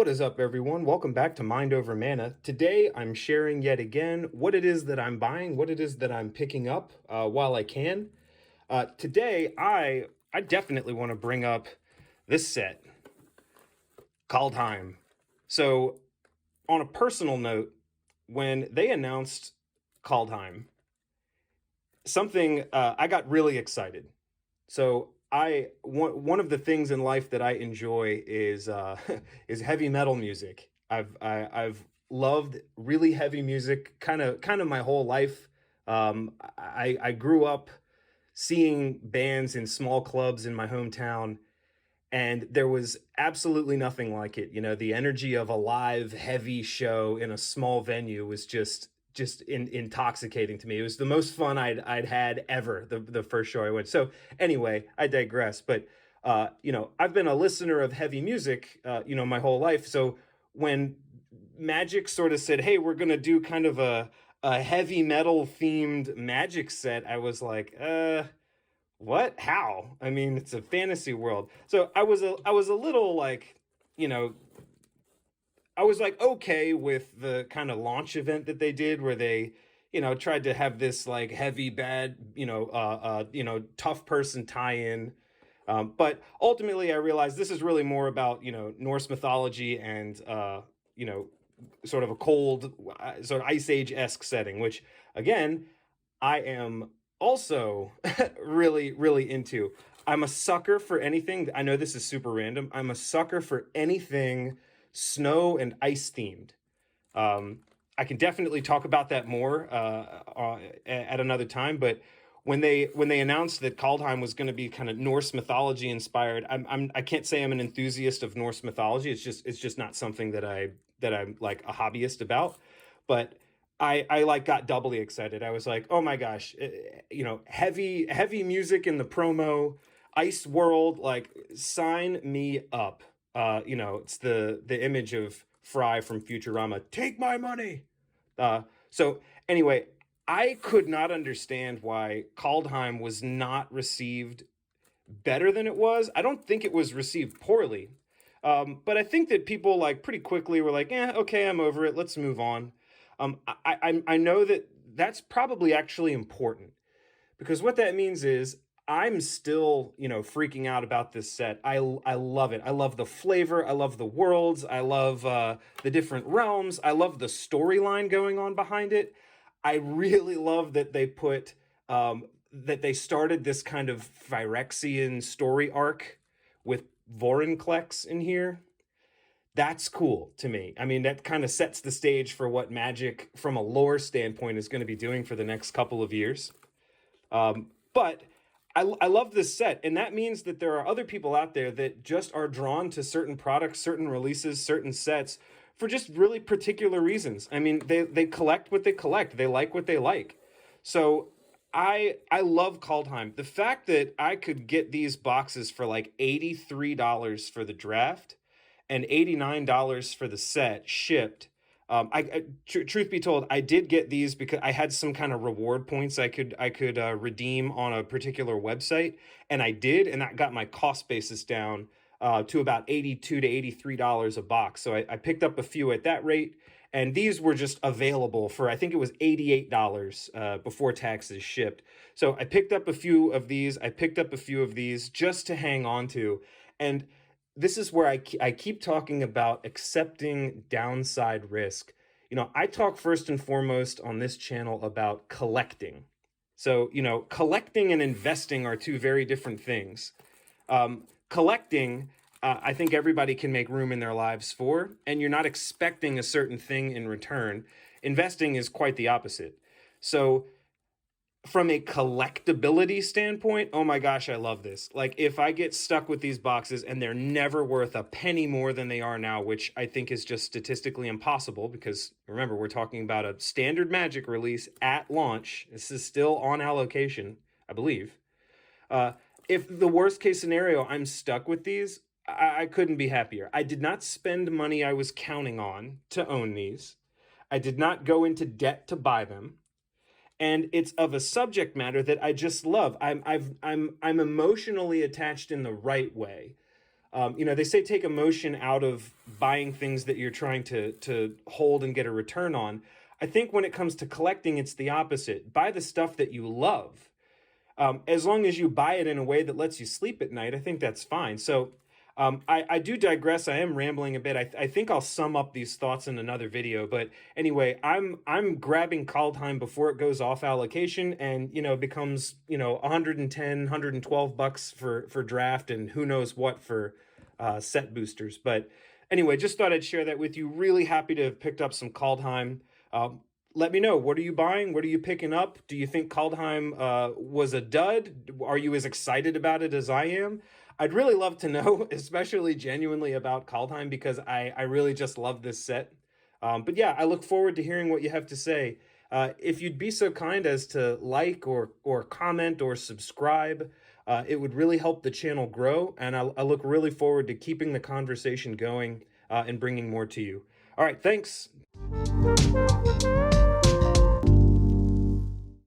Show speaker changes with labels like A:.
A: What is up, everyone? Welcome back to Mind Over Mana. Today, I'm sharing yet again what it is that I'm buying, what it is that I'm picking up while I can. Today, I definitely want to bring up this set, Kaldheim. So, on a personal note, when they announced Kaldheim, something I got really excited. So one of the things in life that I enjoy is is heavy metal music. I've loved really heavy music kind of my whole life. I grew up seeing bands in small clubs in my hometown, and there was absolutely nothing like it. You know, the energy of a live heavy show in a small venue was just intoxicating to me. It was the most fun I'd had ever, the first show I went. So anyway, I digress. But I've been a listener of heavy music, my whole life. So when Magic sort of said, "Hey, we're gonna do kind of a heavy metal themed Magic set," I was like, what? How? I mean, it's a fantasy world. So I was a little like, you know, I was like okay with the kind of launch event that they did where they, tried to have this like heavy bad, tough person tie-in. But ultimately I realized this is really more about, Norse mythology and you know, sort of a cold sort of ice age-esque setting, which again, I am also really, really into. I'm a sucker for anything. I know this is super random. I'm a sucker for anything snow and ice themed. Um, I can definitely talk about that more at another time. But when they announced that Kaldheim was going to be kind of Norse mythology inspired, I can't say I'm an enthusiast of Norse mythology. It's just not something that I'm like a hobbyist about. But I like got doubly excited. I was like, oh my gosh, heavy music in the promo, Ice World, like sign me up. It's the image of Fry from Futurama. Take my money. So anyway, I could not understand why Kaldheim was not received better than it was. I don't think it was received poorly. But I think that people like pretty quickly were like, okay, I'm over it. Let's move on. I know that that's probably actually important because what that means is I'm still, freaking out about this set. I love it. I love the flavor. I love the worlds. I love the different realms. I love the storyline going on behind it. I really love that they put that they started this kind of Phyrexian story arc with Vorinclex in here. That's cool to me. I mean, that kind of sets the stage for what Magic, from a lore standpoint, is going to be doing for the next couple of years. But I love this set, and that means that there are other people out there that just are drawn to certain products, certain releases, certain sets for just really particular reasons. I mean, they collect what they collect. They like what they like. So I love Kaldheim. The fact that I could get these boxes for like $83 for the draft and $89 for the set shipped. Truth be told, I did get these because I had some kind of reward points I could redeem on a particular website, and I did, and that got my cost basis down to about $82 to $83 a box. So I picked up a few at that rate, and these were just available for, I think it was $88 before taxes shipped. So I picked up a few of these. I picked up a few of these just to hang on to, and this is where I keep talking about accepting downside risk. I talk first and foremost on this channel about collecting. So, collecting and investing are two very different things. Collecting, I think everybody can make room in their lives for, and you're not expecting a certain thing in return. Investing is quite the opposite. So, from a collectability standpoint, oh my gosh, I love this. Like, if I get stuck with these boxes and they're never worth a penny more than they are now, which I think is just statistically impossible because remember, we're talking about a standard Magic release at launch. This is still on allocation, I believe. If the worst case scenario, I'm stuck with these, I couldn't be happier. I did not spend money I was counting on to own these. I did not go into debt to buy them, and it's of a subject matter that I just love. I'm emotionally attached in the right way. They say take emotion out of buying things that you're trying to hold and get a return on. I think when it comes to collecting, it's the opposite. Buy the stuff that you love. As long as you buy it in a way that lets you sleep at night, I think that's fine. So I do digress. I am rambling a bit. I think I'll sum up these thoughts in another video. But anyway, I'm grabbing Kaldheim before it goes off allocation, and becomes 110, 112 bucks for draft, and who knows what for set boosters. But anyway, just thought I'd share that with you. Really happy to have picked up some Kaldheim. Let me know, what are you buying? What are you picking up? Do you think Kaldheim was a dud? Are you as excited about it as I am? I'd really love to know, especially genuinely about Kaldheim, because I really just love this set. But yeah, I look forward to hearing what you have to say. If you'd be so kind as to like or comment or subscribe, it would really help the channel grow, and I look really forward to keeping the conversation going and bringing more to you. All right, thanks.